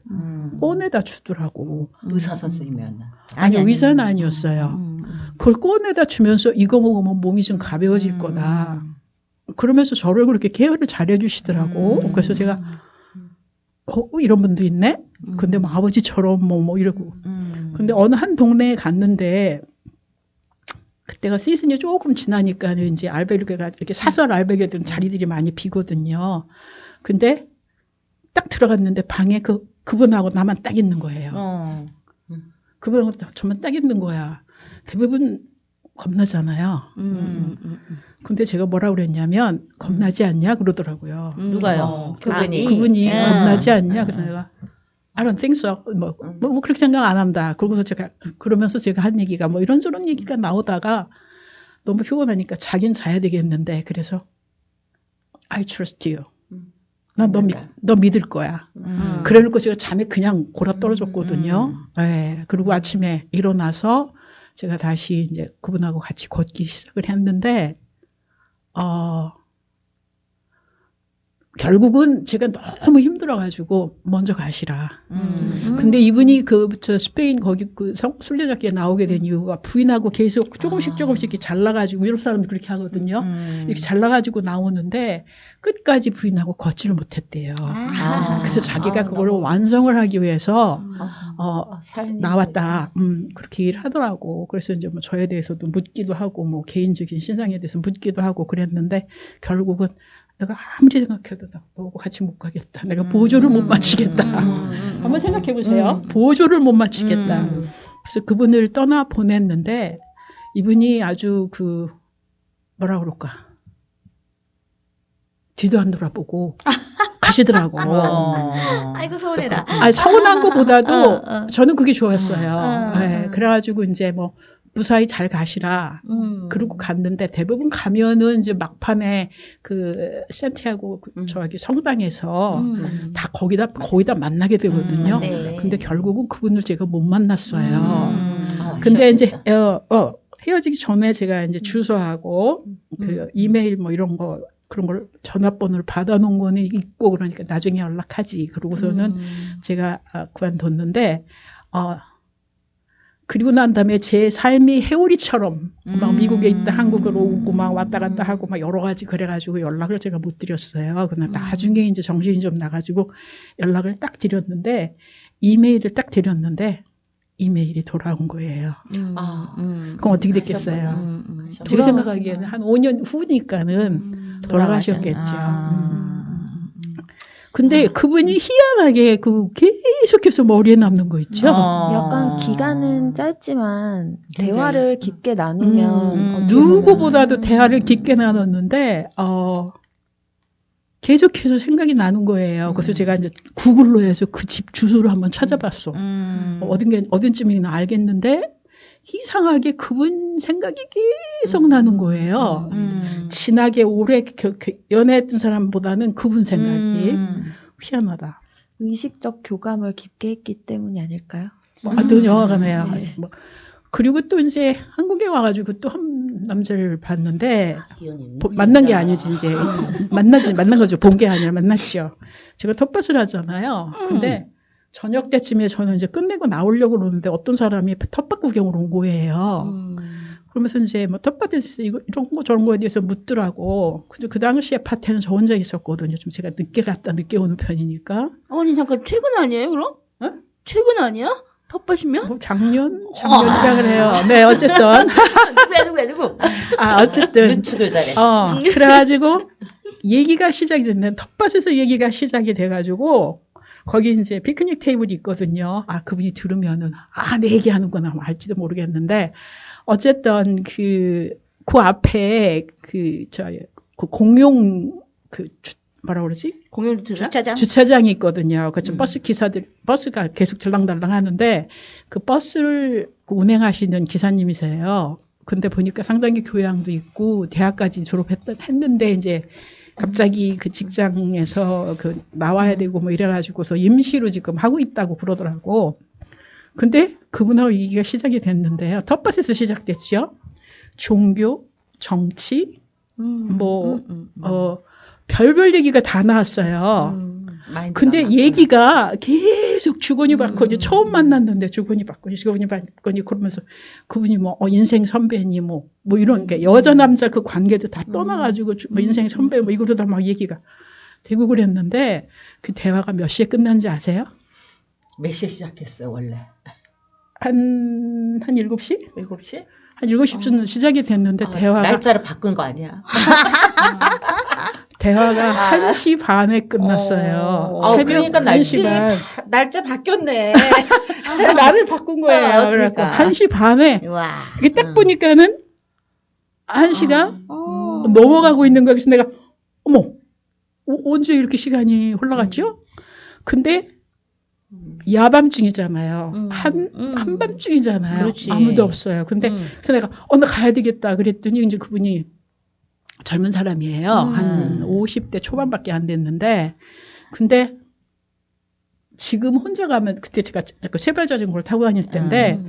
꺼내다 주더라고. 의사 선생님이었나? 아니, 의사는 아니었어요. 그걸 꺼내다 주면서 이거 먹으면 몸이 좀 가벼워질 거다. 그러면서 저를 그렇게 케어를 잘해 주시더라고. 그래서 제가 이런 분도 있네? 근데 뭐 아버지처럼 뭐 이러고. 근데 어느 한 동네에 갔는데 그때가 시즌이 조금 지나니까 이제 알베르게가 이렇게 사설 알베르게들은 자리들이 많이 비거든요. 근데 딱 들어갔는데 방에 그분하고 나만 딱 있는 거예요. 그분하고 저만 딱 있는 거야. 대부분 겁나잖아요. 근데 제가 뭐라 그랬냐면 겁나지 않냐 그러더라고요. 누가요? 그분이 겁나지 않냐. 그래서 내가 I don't think so. 뭐 그렇게 생각 안 한다. 그러면서 제가 한 얘기가 뭐 이런저런 얘기가 나오다가 너무 피곤하니까 자긴 자야 되겠는데 그래서 I trust you. 난 너 믿을 거야. 그래놓고 제가 잠에 그냥 골아 떨어졌거든요. 네. 그리고 아침에 일어나서 제가 다시 이제 그분하고 같이 걷기 시작을 했는데, 결국은 제가 너무 힘들어가지고 먼저 가시라. 근데 이분이 저 스페인 거기 술래잡기에 나오게 된 이유가 부인하고 계속 조금씩 이렇게 잘라가지고 유럽 사람들 그렇게 하거든요. 이렇게 잘라가지고 나오는데 끝까지 부인하고 걷지를 못했대요. 그래서 자기가 그걸 완성을 하기 위해서 나왔다. 그렇게 얘기를 하더라고. 그래서 이제 뭐 저에 대해서도 묻기도 하고 뭐 개인적인 신상에 대해서 묻기도 하고 그랬는데 결국은 내가 아무리 생각해도 너하고 같이 못 가겠다. 내가 보조를 못 맞추겠다. 한번 생각해 보세요. 보조를 못 맞추겠다. 그래서 그분을 떠나 보냈는데 이분이 아주 뭐라 그럴까. 뒤도 안 돌아보고 가시더라고. 아이고 서운해라. 서운한 것보다도 저는 그게 좋았어요. 네, 그래가지고 이제 뭐 무사히 잘 가시라. 그러고 갔는데 대부분 가면은 이제 막판에 산티아고 저기 성당에서 다 거의 다 만나게 되거든요. 네. 근데 결국은 그분을 제가 못 만났어요. 근데 이제 헤어지기 전에 제가 이제 주소하고 이메일 뭐 이런 거 그런 걸 전화번호를 받아놓은 거는 있고 그러니까 나중에 연락하지. 그러고서는 제가 그만뒀는데 그리고 난 다음에 제 삶이 해오리처럼 막 미국에 있다 한국으로 오고 막 왔다 갔다 하고 막 여러 가지 그래가지고 연락을 제가 못 드렸어요. 그러나 나중에 이제 정신이 좀 나가지고 연락을 딱 드렸는데 이메일을 딱 드렸는데 이메일이 돌아온 거예요. 그럼 어떻게 됐겠어요? 제가 생각하기에는 한 5년 후니까는 돌아가셨겠죠. 근데 그분이 희한하게 계속해서 머리에 남는 거 있죠. 약간 기간은 짧지만 대화를 깊게 나누면 누구보다도 대화를 깊게 나눴는데 계속해서 생각이 나는 거예요. 그래서 제가 이제 구글로 해서 그 집 주소를 한번 찾아봤어. 어딘쯤이나 알겠는데 이상하게 그분 생각이 계속 나는 거예요. 진하게 오래 연애했던 사람보다는 그분 생각이 희한하다. 의식적 교감을 깊게 했기 때문이 아닐까요? 어떤 영화가네요. 그리고 또 이제 한국에 와가지고 또 한 남자를 봤는데 만난 게 아니지 이제 만난 거죠. 본 게 아니라 만났죠. 제가 텃밭을 하잖아요. 근데 저녁 때쯤에 저는 이제 끝내고 나오려고 그러는데 어떤 사람이 텃밭 구경으로 온 거예요. 그러면서 이제 뭐 텃밭에서 이런 거 저런 거에 대해서 묻더라고. 근데 그 당시에 파트는 저 혼자 있었거든요. 좀 제가 늦게 갔다 늦게 오는 편이니까. 아니 잠깐 최근 아니에요 그럼? 최근 아니야? 텃밭이면? 작년이라 그래요. 네, 어쨌든. 누구? 어쨌든. 유추를 잘했어. 그래가지고, 얘기가 시작이 됐는데, 텃밭에서 얘기가 시작이 돼가지고, 거기 이제 피크닉 테이블이 있거든요. 그분이 들으면은, 내 얘기하는구나, 알지도 모르겠는데, 어쨌든, 그 앞에, 공용, 뭐라 그러지? 공용 주차장? 주차장이 있거든요. 버스가 계속 들랑달랑 하는데, 그 버스를 운행하시는 기사님이세요. 근데 보니까 상당히 교양도 있고, 대학까지 졸업했는데, 이제, 갑자기 그 직장에서 나와야 되고 뭐 이래가지고서 임시로 지금 하고 있다고 그러더라고. 근데 그분하고 얘기가 시작이 됐는데요. 텃밭에서 시작됐죠. 종교, 정치, 별별 얘기가 다 나왔어요. 근데 얘기가 계속 주거니 받거니 처음 만났는데 주거니 받거니 그러면서 그분이 뭐 인생 선배니 뭐 이런 게 여자 남자 그 관계도 다 떠나가지고 뭐 인생 선배 뭐 이거로 다 막 얘기가 되고 그랬는데 그 대화가 몇 시에 끝난지 아세요? 몇 시에 시작했어요 원래? 한 7시? 7시? 한 7시쯤 시작이 됐는데 대화가 날짜를 바꾼 거 아니야? 대화가 1시 반에 끝났어요. 그러니까 날짜 바뀌었네. 나를 바꾼 거예요. 그러니까 1시 반에 이게 딱 보니까는 1시가 넘어가고 있는 거예요. 그래서 내가 어머 언제 이렇게 시간이 흘러갔죠? 근데 야밤중이잖아요. 한밤중이잖아요. 그렇지. 아무도 없어요. 근데 그래서 내가 나 가야 되겠다 그랬더니 이제 그분이 젊은 사람이에요. 한 50대 초반밖에 안 됐는데 근데 지금 혼자 가면 그때 제가 세발 자전거를 타고 다닐 때인데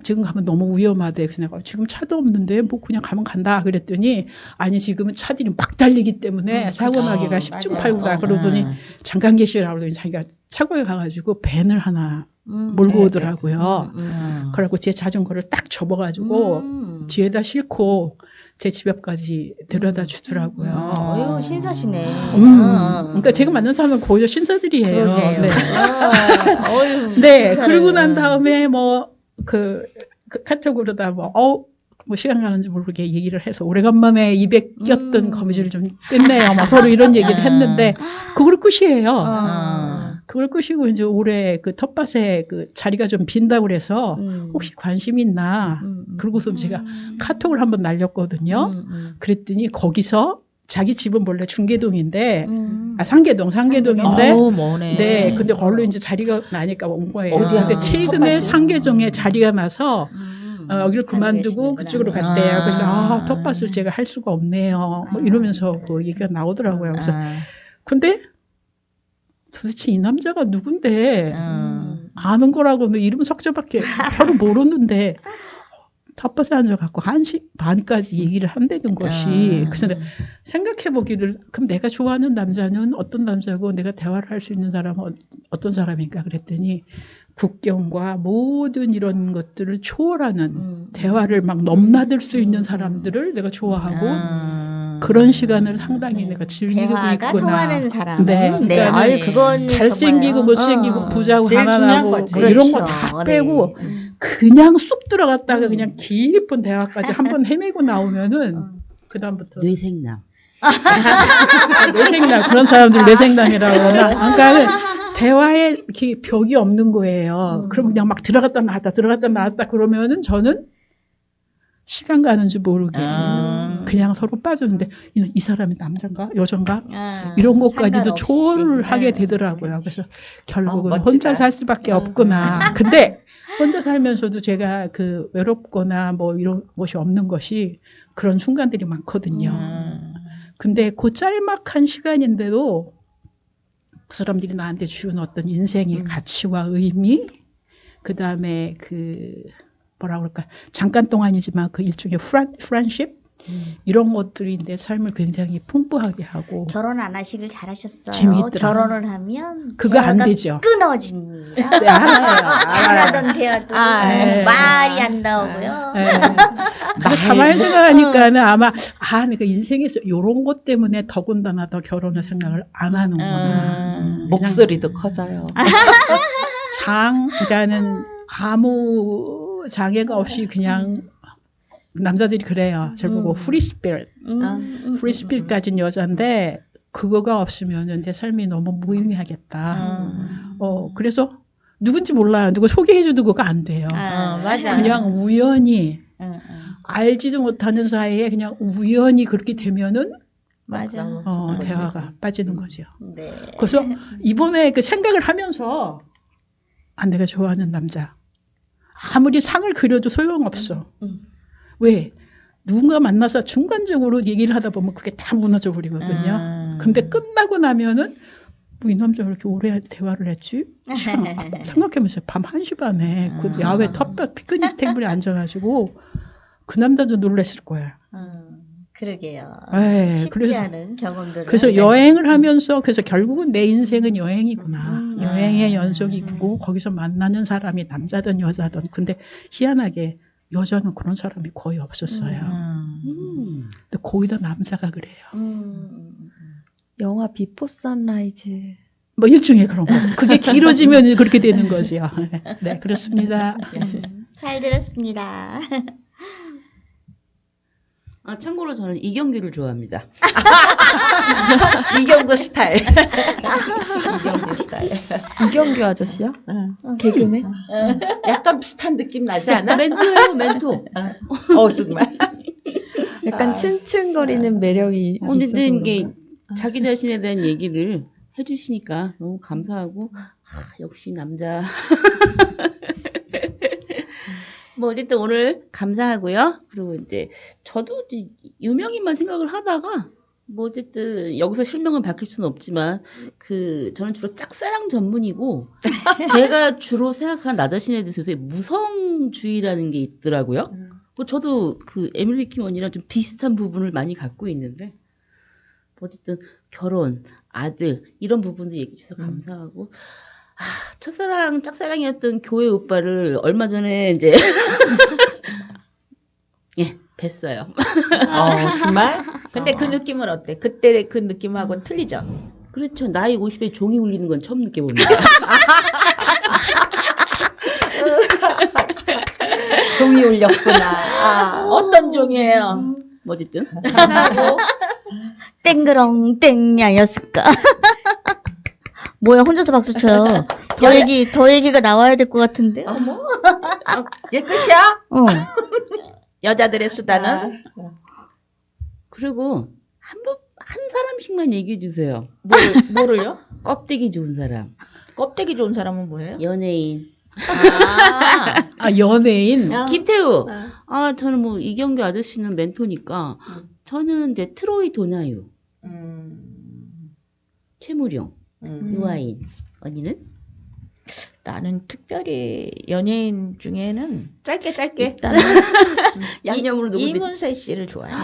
지금 가면 너무 위험하대. 그래서 내가 지금 차도 없는데 뭐 그냥 가면 간다 그랬더니 아니 지금은 차들이 막 달리기 때문에 사고 나기가 십중팔구다 그러더니 잠깐 계시라고 그러더니 자기가 차고에 가가지고 밴을 하나 몰고 오더라고요. 그래갖고 제 자전거를 딱 접어가지고 뒤에다 싣고 제 집 앞까지 데려다 주더라고요. 신사시네. 그러니까 제가 만난 사람은 거의 신사들이에요. 그러게요. 네. 어휴, 네, 신사를. 그러고 난 다음에 그 카톡으로다 뭐 시간 가는지 모르게 얘기를 해서 오래간만에 입에 꼈던 거미줄을 좀 뗐네요. 막 서로 이런 얘기를 했는데 그걸 끝이에요. 그걸 끝이고 이제 올해 그 텃밭에 그 자리가 좀 빈다고 그래서 혹시 관심 있나? 그러고서 제가 카톡을 한번 날렸거든요. 그랬더니 거기서 자기 집은 원래 중계동인데 상계동인데 어우, 머네. 네, 근데 걸로 이제 자리가 나니까 온 거예요. 어디야? 근데 최근에 상계동에 자리가 나서 여기를 그만두고 그쪽으로 갔대요. 그래서 텃밭을 제가 할 수가 없네요. 뭐 이러면서 그 얘기가 나오더라고요. 그래서 근데 도대체 이 남자가 누군데 아는 거라고는 이름 석자밖에 별로 모르는데 텃밭에 앉아갖고 1시 반까지 얘기를 한다는 것이 그래서 내가 생각해보기를 그럼 내가 좋아하는 남자는 어떤 남자고 내가 대화를 할 수 있는 사람은 어떤 사람인가 그랬더니 국경과 모든 이런 것들을 초월하는 대화를 막 넘나들 수 있는 사람들을 내가 좋아하고 그런 시간을 상당히 내가 즐기고 대화가 있구나. 통하는 사람. 네, 그러니까 아유, 그건 잘생기고 정말, 못생기고 부자고 제일 중요한 가난하고 거지. 뭐 이런 거 그렇죠. 다 네. 빼고 그냥 쑥 들어갔다가 그냥 깊은 대화까지 한번 헤매고 나오면은 그다음부터 뇌생남. 뇌생남 그런 사람들 뇌생남이라고 하나. 그러니까 대화에 이렇게 벽이 없는 거예요. 그럼 그냥 막 들어갔다 나왔다 그러면은 저는 시간 가는 줄 모르게 그냥 서로 빠졌는데 이 사람이 남자인가 여잔가 이런 것까지도 상관없이. 초월을 하게 되더라고요. 그래서 결국은 멋지다. 혼자 살 수밖에 없구나. 근데 혼자 살면서도 제가 그 외롭거나 뭐 이런 것이 없는 것이 그런 순간들이 많거든요. 근데 그 짤막한 시간인데도 그 사람들이 나한테 준 어떤 인생의 가치와 의미, 그 다음에 그 뭐라 그럴까 잠깐 동안이지만 그 일종의 프렌십 이런 것들이 내 삶을 굉장히 풍부하게 하고 결혼 안 하시길 잘하셨어요. 재미있더라. 결혼을 하면 그거 안 대화가 되죠. 끊어집니다. 네, 알아요. 잘하던 대화도 네. 말이 안 나오고요. 네. 그래서 가만히 생각하니까는 아마 내가 인생에서 이런 것 때문에 더군다나 더 결혼을 생각을 안 하는구나. 목소리도 커져요. 그러니까는 아무 장애가 없이 그냥 남자들이 그래요. 저를 보고 프리 스피릿. 프리 스피릿 가진 여잔데 그거가 없으면 내 삶이 너무 무의미하겠다. 그래서 누군지 몰라요. 누구 소개해줘도 그거 안 돼요. 맞아. 그냥 우연히 알지도 못하는 사이에 그냥 우연히 그렇게 되면은 맞아. 대화가 빠지는 거죠. 네. 그래서 이번에 그 생각을 하면서 내가 좋아하는 남자 아무리 상을 그려도 소용없어. 왜? 누군가 만나서 중간적으로 얘기를 하다 보면 그게 다 무너져 버리거든요. 근데 끝나고 나면은 이 남자 왜 이렇게 오래 대화를 했지? 생각해보세요. 밤 1시 반에 그 야외 텃밭 피크닉 테이블에 앉아가지고 그 남자도 놀랐을 거야. 그러게요. 네, 쉽지 않은 경험들을. 그래서 여행을 하면서 그래서 결국은 내 인생은 여행이구나. 여행의 연속이고 거기서 만나는 사람이 남자든 여자든. 근데 희한하게 여자는 그런 사람이 거의 없었어요. 근데 거의 다 남자가 그래요. 영화 비포 선라이즈. 뭐 일종의 그런 거. 그게 길어지면 그렇게 되는 거죠. 네, 그렇습니다. 잘 들었습니다. 참고로 저는 이경규를 좋아합니다. 이경규 스타일. 이경규 스타일. 이경규 아저씨요? 개그맨? 약간 비슷한 느낌 나지 않아? 멘토예요, 멘토. 정말. 약간 층층거리는 매력이 근데 있어서 이게 그런가? 자기 자신에 대한 얘기를 해주시니까 너무 감사하고 역시 남자. 뭐 어쨌든 오늘 감사하고요. 그리고 이제 저도 이제 유명인만 생각을 하다가 뭐 어쨌든 여기서 실명을 밝힐 수는 없지만 저는 주로 짝사랑 전문이고 제가 주로 생각한 나 자신에 대해서 요새 무성주의라는 게 있더라고요. 뭐 저도 에밀리 킴 언니랑 좀 비슷한 부분을 많이 갖고 있는데 어쨌든 결혼, 아들 이런 부분도 얘기해 주셔서 감사하고 첫사랑, 짝사랑이었던 교회 오빠를 얼마 전에 이제 예, 뵀어요. 정말? 근데 그 느낌은 어때? 그때 그 느낌하고 틀리죠? 그렇죠. 나이 50에 종이 울리는 건 처음 느껴봅니다. 종이 울렸구나. 어떤 종이에요? 뭐 어쨌든 하고 땡그렁 땡야였을까? 뭐야 혼자서 박수 쳐요. 더 얘기가 나와야 될 것 같은데. 얘 끝이야? 어. 여자들의 수다는? 그리고 한 사람씩만 얘기해 주세요. 뭐를요? 껍데기 좋은 사람. 껍데기 좋은 사람은 뭐예요? 연예인. 연예인. 김태우. 저는 뭐 이경규 아저씨는 멘토니까 저는 이제 트로이 도나유, 최무룡, 유아인. 언니는? 나는 특별히 연예인 중에는 짧게. 일단 양념으로 녹은 이문세 씨를 좋아해요.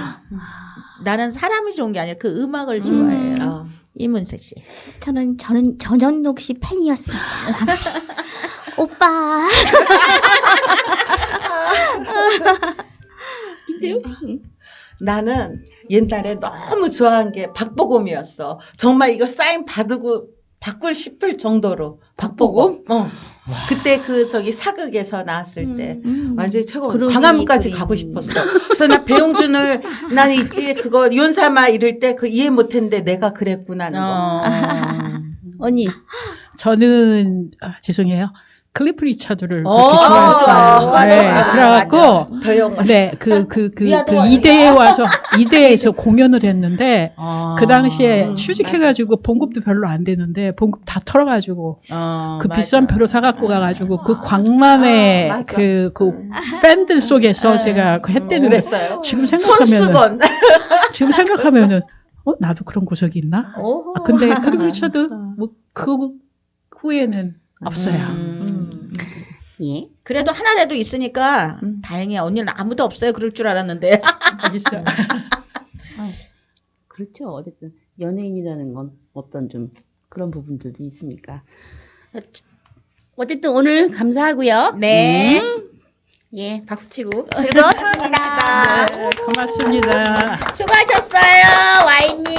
나는 사람이 좋은 게 아니라 그 음악을 좋아해요. 이문세 씨. 저는 전현록 씨 팬이었습니다. 오빠. 김태우? 나는 옛날에 너무 좋아한 게 박보검이었어. 정말 이거 사인 바꿀 싶을 정도로. 박보검? 그때 사극에서 나왔을 때 완전히 최고. 광화문까지 가고 싶었어. 그래서 나 배용준을 난 있지 그거 윤삼아 이럴 때 이해 못했는데 내가 그랬구나는 거. 언니. 저는 죄송해요. 클리프 리차드를 그렇게 좋아했어요. 네, 그래갖고 네, 이대에서 공연을 했는데 그 당시에 취직해가지고 봉급도 별로 안 되는데 봉급 다 털어가지고 비싼 표로 사갖고 가가지고 그 광만의 그 팬들 속에서 제가 했대는 그랬어요. 지금 생각하면은 나도 그런 구석이 있나? 근데 클리프 리차드 그 후에는 없어요. 예. 그래도 하나라도 있으니까 다행이야. 언니는 아무도 없어요. 그럴 줄 알았는데. 있어요. 그렇죠. 어쨌든 연예인이라는 건 어떤 좀 그런 부분들도 있으니까. 어쨌든 오늘 감사하고요. 네. 예, 박수치고. 즐거웠습니다. 고맙습니다. 수고하셨어요, 와인님.